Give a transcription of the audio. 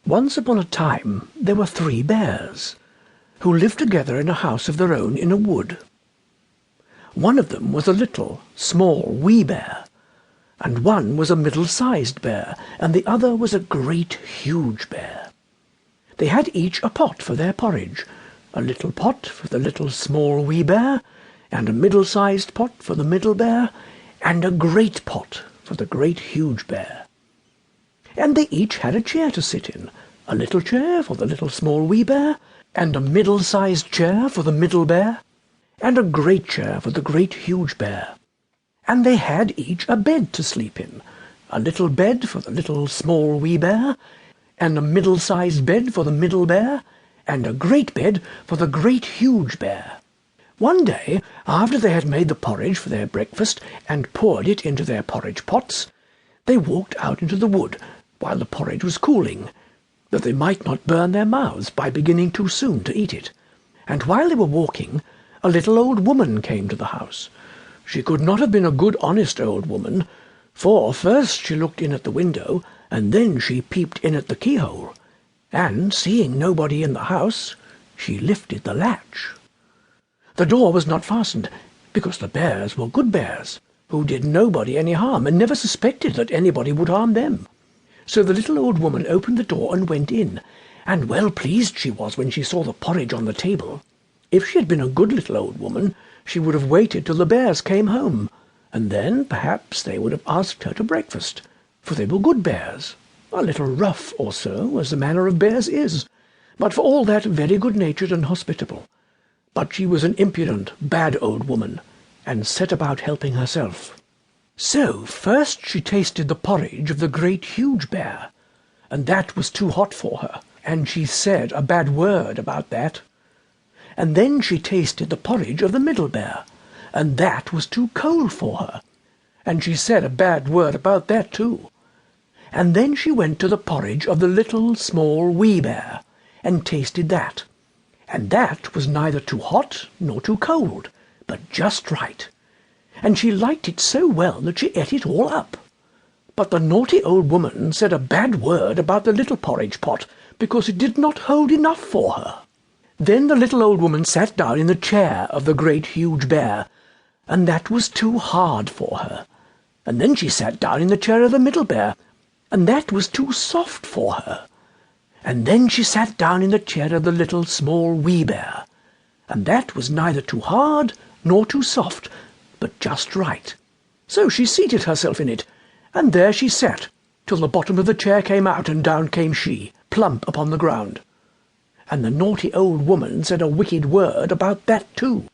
Once upon a time there were 3 bears, who lived together in a house of their own in a wood. One of them was a little, small, wee bear, and one was a middle-sized bear, and the other was a great, huge bear. They had each a pot for their porridge, a little pot for the little, small, wee bear, and a middle-sized pot for the middle bear, and a great pot for the great, huge bear. And they each had a chair to sit in, a little chair for the little, small, wee bear, and a middle-sized chair for the middle bear, and a great chair for the great, huge bear. And they had each a bed to sleep in, a little bed for the little, small, wee bear, and a middle-sized bed for the middle bear, and a great bed for the great, huge bear. One day, after they had made the porridge for their breakfast and poured it into their porridge pots, they walked out into the wood while the porridge was cooling, that they might not burn their mouths by beginning too soon to eat it. And while they were walking, a little old woman came to the house. She could not have been a good, honest old woman, for first she looked in at the window, and then she peeped in at the keyhole, and, seeing nobody in the house, she lifted the latch. The door was not fastened, because the bears were good bears, who did nobody any harm, and never suspected that anybody would harm them. So the little old woman opened the door and went in, and well pleased she was when she saw the porridge on the table. If she had been a good little old woman, she would have waited till the bears came home, and then perhaps they would have asked her to breakfast, for they were good bears, a little rough or so, as the manner of bears is, but for all that very good-natured and hospitable. But she was an impudent, bad old woman, and set about helping herself. So first she tasted the porridge of the great huge bear, and that was too hot for her, and she said a bad word about that. And then she tasted the porridge of the middle bear, and that was too cold for her, and she said a bad word about that too. And then she went to the porridge of the little, small, wee bear, and tasted that, and that was neither too hot nor too cold, but just right. And she liked it so well that she ate it all up. But the naughty old woman said a bad word about the little porridge pot, because it did not hold enough for her. Then the little old woman sat down in the chair of the great huge bear, and that was too hard for her. And then she sat down in the chair of the middle bear, and that was too soft for her. And then she sat down in the chair of the little, small, wee bear, and that was neither too hard nor too soft, but just right. So she seated herself in it, and there she sat, till the bottom of the chair came out, and down came she, plump upon the ground. And the naughty old woman said a wicked word about that too.